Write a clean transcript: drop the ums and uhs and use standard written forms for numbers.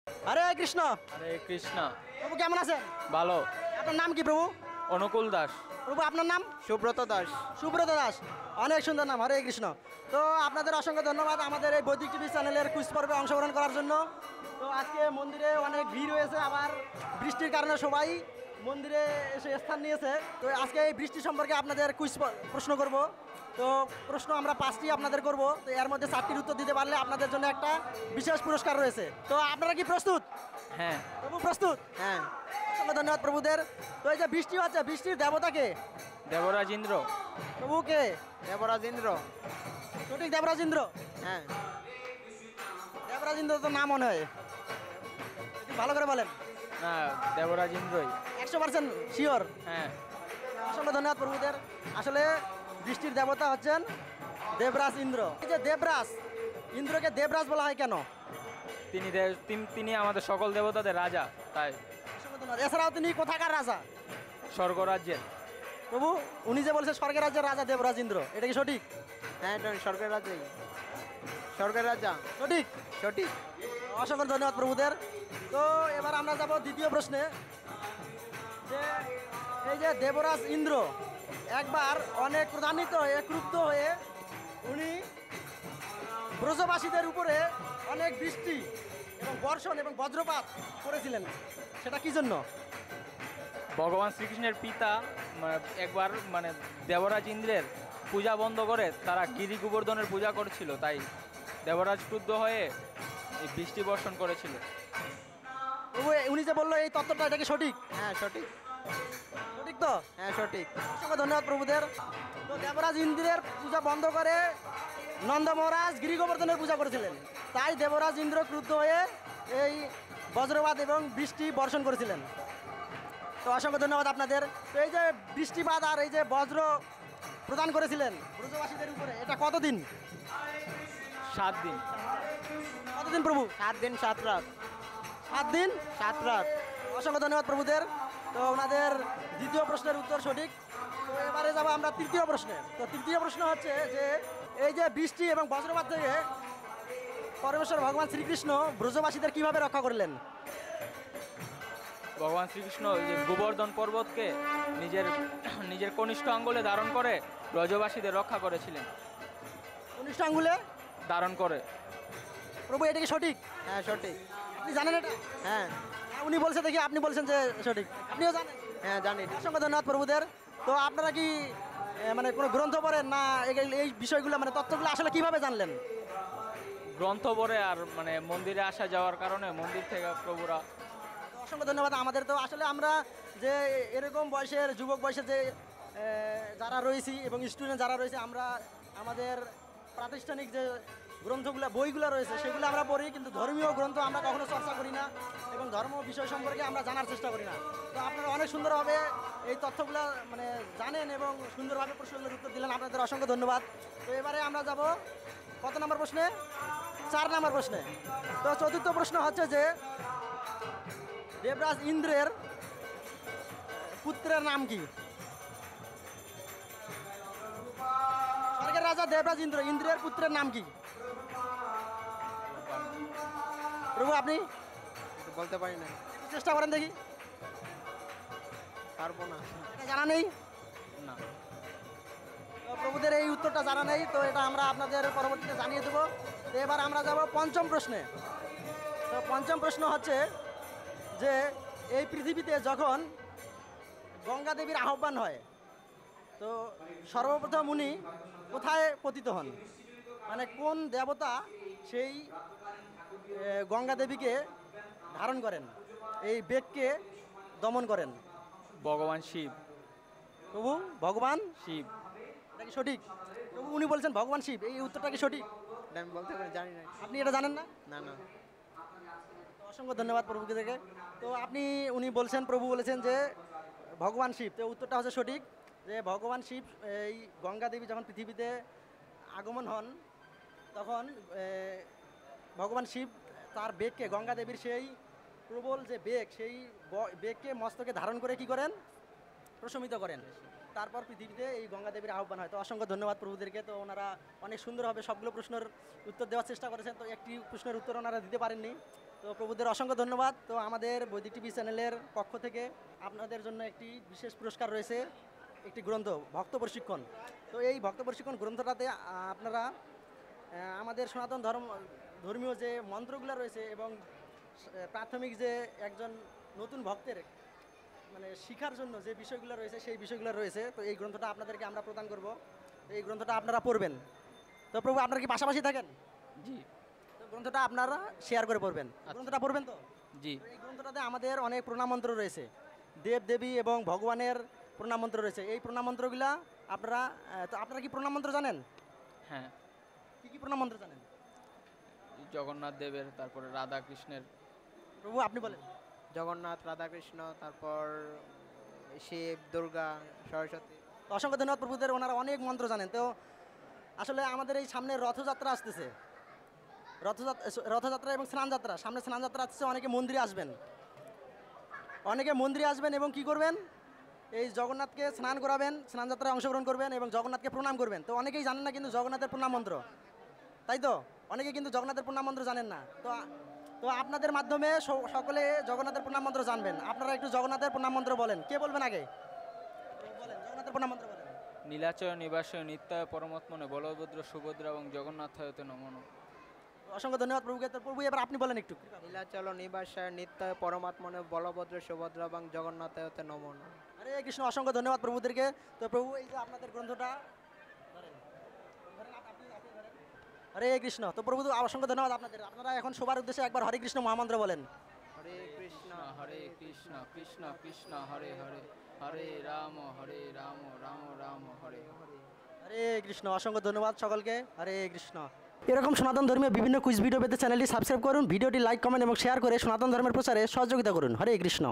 হরে কৃষ্ণ। হরে কৃষ্ণ। প্রভু কেমন আছেন? ভালো। আপনার নাম কি প্রভু? অনুকূল দাস। প্রভু আপনার নাম? সুব্রত দাস। সুব্রত দাস, অনেক সুন্দর নাম। হরে কৃষ্ণ। তো আপনাদের অসংখ্য ধন্যবাদ আমাদের এই বৈদিক টিভি চ্যানেলের কুইজ পর্বে অংশগ্রহণ করার জন্য। তো আজকে মন্দিরে অনেক ভিড় হয়েছে, আবার বৃষ্টির কারণে সবাই মন্দিরে এসে স্থান নিয়েছে। তো আজকে এই বৃষ্টি সম্পর্কে আপনাদের কুইজ প্রশ্ন করব। তো প্রশ্ন আমরা 5টি আপনাদের করব। তো এর মধ্যে 4টির উত্তর দিতে পারলে আপনাদের জন্য একটা বিশেষ পুরস্কার রয়েছে। তো আপনারা কি প্রস্তুত? হ্যাঁ। প্রভু প্রস্তুত? হ্যাঁ। অসংখ্য ধন্যবাদ প্রভুদের। তো এই যে বৃষ্টি হচ্ছে, বৃষ্টির দেবতাকে? দেবরাজ ইন্দ্র। প্রভুকে? দেবরাজ ইন্দ্র। সঠিক, দেবরাজ ইন্দ্র। হ্যাঁ। দেবরাজ ইন্দ্র তো নাম মনে হয়, একটু ভালো করে বলেন। না, দেবরাজ ইন্দ্রই। 100% শিওর? হ্যাঁ। অসংখ্য ধন্যবাদ প্রভুদের। আসলে বৃষ্টির দেবতা হচ্ছেন দেবরাজ ইন্দ্র। এই যে দেবরাজ, ইন্দ্রকে দেবরাজ বলা হয় কেন? তিনি আমাদের সকল দেবতাদের রাজা, তাই। অসংখ্য ধন্যবাদ। এছাড়াও তিনি কোথাকার রাজা? স্বর্গরাজ্যের। প্রভু উনি যে বলছে স্বর্গের রাজ্যের রাজা দেবরাজ ইন্দ্র, এটা কি সঠিক? হ্যাঁ, এটা স্বর্গের রাজাই। স্বর্গের রাজা। সঠিক? সঠিক। অসংখ্য ধন্যবাদ প্রভুদের। তো এবার আমরা যাব দ্বিতীয় প্রশ্নে। যে এই যে দেবরাজ ইন্দ্র একবার অনেক ক্রোধান্বিত হয়ে, ক্রুদ্ধ হয়ে উনি ব্রজবাসীদের উপরে অনেক বৃষ্টি এবং বর্ষণ এবং বজ্রপাত করেছিলেন, সেটা কি জন্য? ভগবান শ্রীকৃষ্ণের পিতা একবার দেবরাজ ইন্দ্রের পূজা বন্ধ করে তারা গিরি গোবর্ধনের পূজা করছিল, তাই দেবরাজ ক্রুদ্ধ হয়ে এই বৃষ্টি বর্ষণ করেছিল। প্রভু উনি যে বললো এই তত্ত্বটা, এটা কি সঠিক? হ্যাঁ, সঠিক। সঠিক তো? হ্যাঁ, সঠিক। অসংখ্য ধন্যবাদ প্রভুদের। তো দেবরাজ ইন্দ্রের পূজা বন্ধ করে নন্দ মহারাজ গিরি গোবর্ধনের পূজা করেছিলেন, তাই দেবরাজ ইন্দ্র ক্রুদ্ধ হয়ে এই বজ্রপাত এবং বৃষ্টি বর্ষণ করেছিলেন। তো অসংখ্য ধন্যবাদ আপনাদের। তো এই যে বৃষ্টিপাত আর এই যে বজ্র প্রদান করেছিলেন ব্রজবাসীদের উপরে, এটা কতদিন? 7 দিন। কতদিন প্রভু? 7 দিন 7 রাত। 7 দিন 7 রাত। অসংখ্য ধন্যবাদ প্রভুদের। তো ওনাদের দ্বিতীয় প্রশ্নের উত্তর সঠিক। তো এবারে যাবো আমরা তৃতীয় প্রশ্নে। তো তৃতীয় প্রশ্ন হচ্ছে যে এই যে বৃষ্টি এবং বজ্রপাত থেকে পরমেশ্বর ভগবান শ্রীকৃষ্ণ ব্রজবাসীদের কিভাবে রক্ষা করলেন? ভগবান শ্রীকৃষ্ণ ওই যে গোবর্ধন পর্বতকে নিজের নিজের কনিষ্ঠ আঙ্গুলে ধারণ করে ব্রজবাসীদের রক্ষা করেছিলেন। কনিষ্ঠ আঙ্গুলে ধারণ করে। প্রভু এটা কি সঠিক? হ্যাঁ, সঠিক। আপনি জানেন এটা? হ্যাঁ। উনি বলছে দেখি, আপনি বলছেন যে সঠিক, আপনিও জানেন? হ্যাঁ, জানি। অসংখ্য ধন্যবাদ প্রভুদের। তো আপনারা কি মানে কোনো গ্রন্থ পড়েন না এই বিষয়গুলো, মানে তথ্যগুলো আসলে কিভাবে জানলেন? গ্রন্থ পড়ে আর মন্দিরে আসা যাওয়ার কারণে মন্দির থেকে প্রভুরা। তো অসংখ্য ধন্যবাদ। আমাদের তো আসলে আমরা যে এরকম বয়সের যুবক বয়সের যে যারা রয়েছি এবং স্টুডেন্ট যারা রয়েছে, আমরা আমাদের প্রাতিষ্ঠানিক যে গ্রন্থগুলো, বইগুলো রয়েছে সেগুলো আমরা পড়ি, কিন্তু ধর্মীয় গ্রন্থ আমরা কখনো চর্চা করি না এবং ধর্ম বিষয় সম্পর্কে আমরা জানার চেষ্টা করি না। তো আপনারা অনেক সুন্দরভাবে এই তথ্যগুলো মানে জানেন এবং সুন্দরভাবে প্রশ্নগুলোর উত্তর দিলেন, আপনাদের অসংখ্য ধন্যবাদ। তো এবারে আমরা যাব কত নম্বর প্রশ্নে? 4 নম্বর প্রশ্নে। তো চতুর্থ প্রশ্ন হচ্ছে যে দেবরাজ ইন্দ্রের পুত্রের নাম কি? স্বর্গের রাজা দেবরাজ ইন্দ্র, ইন্দ্রের পুত্রের নাম কি? প্রভু আপনি বলতে পারি না। চেষ্টা করেন দেখি। পারবো না। এটা জানা নেই? না। তো প্রভুদের এই উত্তরটা জানা নেই, তো এটা আমরা আপনাদের পরবর্তীতে জানিয়ে দেবো। তো এবার আমরা যাব পঞ্চম প্রশ্নে। তো পঞ্চম প্রশ্ন হচ্ছে যে এই পৃথিবীতে যখন গঙ্গা দেবীর আহ্বান হয়, তো সর্বপ্রথম উনি কোথায় পতিত হন? মানে কোন দেবতা সেই গঙ্গা দেবীকে ধারণ করেন, এই বেগকে দমন করেন? ভগবান শিব। প্রভু ভগবান শিব। এটা কি সঠিক? প্রভু উনি বলছেন ভগবান শিব, এই উত্তরটা কি সঠিক? এটা আমি বলতে পারি, জানি না। আপনি এটা জানেন না? না, না। অসংখ্য ধন্যবাদ প্রভুকে থেকে। তো উনি বলছেন, প্রভু বলেছেন যে ভগবান শিব। তো উত্তরটা হচ্ছে সঠিক, যে ভগবান শিব এই গঙ্গা দেবী যখন পৃথিবীতে আগমন হন, তখন ভগবান শিব তার বেগকে, গঙ্গা দেবীর সেই প্রবল যে বেগ, সেই বেগকে মস্তকে ধারণ করে কি করেন? প্রশমিত করেন। তারপর পৃথিবীতে এই গঙ্গা দেবীর আহ্বান হয়। তো অসংখ্য ধন্যবাদ প্রভুদেরকে। তো ওনারা অনেক সুন্দরভাবে সবগুলো প্রশ্নের উত্তর দেওয়ার চেষ্টা করেছেন। তো একটি প্রশ্নের উত্তর ওনারা দিতে পারেননি। তো প্রভুদের অসংখ্য ধন্যবাদ। তো আমাদের বৈদিক টিভি চ্যানেলের পক্ষ থেকে আপনাদের জন্য একটি বিশেষ পুরস্কার রয়েছে, একটি গ্রন্থ ভক্ত প্রশিক্ষণ। তো এই ভক্ত প্রশিক্ষণ গ্রন্থটাতে আপনারা আমাদের সনাতন ধর্মীয় যে মন্ত্রগুলো রয়েছে এবং প্রাথমিক যে একজন নতুন ভক্তের মানে শিখার জন্য যে বিষয়গুলো রয়েছে সেই বিষয়গুলো রয়েছে। তো এই গ্রন্থটা আপনাদেরকে আমরা প্রদান করব। তো এই গ্রন্থটা আপনারা পড়বেন। তো প্রভু আপনারা কি পাশাপাশি থাকেন? জি তো গ্রন্থটা আপনারা শেয়ার করে পড়বেন। গ্রন্থটা পড়বেন তো? জি তো এই গ্রন্থটাতে আমাদের অনেক প্রণামন্ত্র রয়েছে, দেব দেবী এবং ভগবানের প্রণামন্ত্র রয়েছে। এই প্রণামন্ত্রগুলা আপনারা তো আপনারা কি প্রণামন্ত্র জানেন? হ্যাঁ, কি কি প্রণামন্ত্র জানেন? জগন্নাথ দেবের, তারপরে রাধা কৃষ্ণের। প্রভু আপনি বলেন। জগন্নাথ, রাধাকৃষ্ণ, তারপর শিব, দুর্গা, সরস্বতী। তো অসংখ্য ধন্যবাদ প্রভুদের, ওনারা অনেক মন্ত্র জানেন। তো আসলে আমাদের এই সামনে রথযাত্রা আসতেছে, রথযাত্রা এবং স্নানযাত্রা, সামনে স্নানযাত্রা আসছে। অনেকে মন্দিরে আসবেন, এবং কি করবেন, এই জগন্নাথকে স্নান করাবেন, স্নানযাত্রায় অংশগ্রহণ করবেন এবং জগন্নাথকে প্রণাম করবেন। তো অনেকেই জানেন না কিন্তু জগন্নাথের প্রণাম মন্ত্র, তাই তো? অনেকে কিন্তু জগন্নাথের প্রণাম মন্ত্র জানেন না। তো আপনাদের মাধ্যমে সকলে জগন্নাথের প্রণাম মন্ত্র জানবেন। আপনারা একটু জগন্নাথের প্রণাম মন্ত্র বলেন। কে বলবেন আগে? বলেন, জগন্নাথের প্রণাম মন্ত্র বলেন। নীলাচয় নিবাসয় নিত্যায় পরমাত্মনে বলভদ্র সুভদ্রা এবং জগন্নাথায়তে নমঃ। অসংখ্য ধন্যবাদ প্রভুকে। তো প্রভু এবার আপনি বলেন একটু। নীলাচল নিবাসায় নিত্যায় পরমাত্মনে বলভদ্র সুভদ্র এবং জগন্নাথায়তে নমঃ। হরে কৃষ্ণ। অসংখ্য ধন্যবাদ প্রভুদেরকে। তো প্রভু এই যে আপনাদের গ্রন্থটা ধরেন। ধরেন। হরে কৃষ্ণ। তো প্রভু অসংখ্য ধন্যবাদ আপনাদের। আপনারা এখন সবার উদ্দেশ্যে একবার হরে কৃষ্ণ মহামন্ত্র বলেন। হরে কৃষ্ণ হরে কৃষ্ণ কৃষ্ণ কৃষ্ণ হরে হরে, হরে রাম রাম রাম হরে হরে। হরে কৃষ্ণ। অসংখ্য ধন্যবাদ সকলকে। হরে কৃষ্ণ। এরকম সনাতন ধর্মীয় বিভিন্ন কুইজ ভিডিও পেতে চ্যানেলটি সাবস্ক্রাইব করুন, ভিডিওটি লাইক, কমেন্ট এবং শেয়ার করে সনাতন ধর্মের প্রচারে সহযোগিতা করুন। হরে কৃষ্ণ।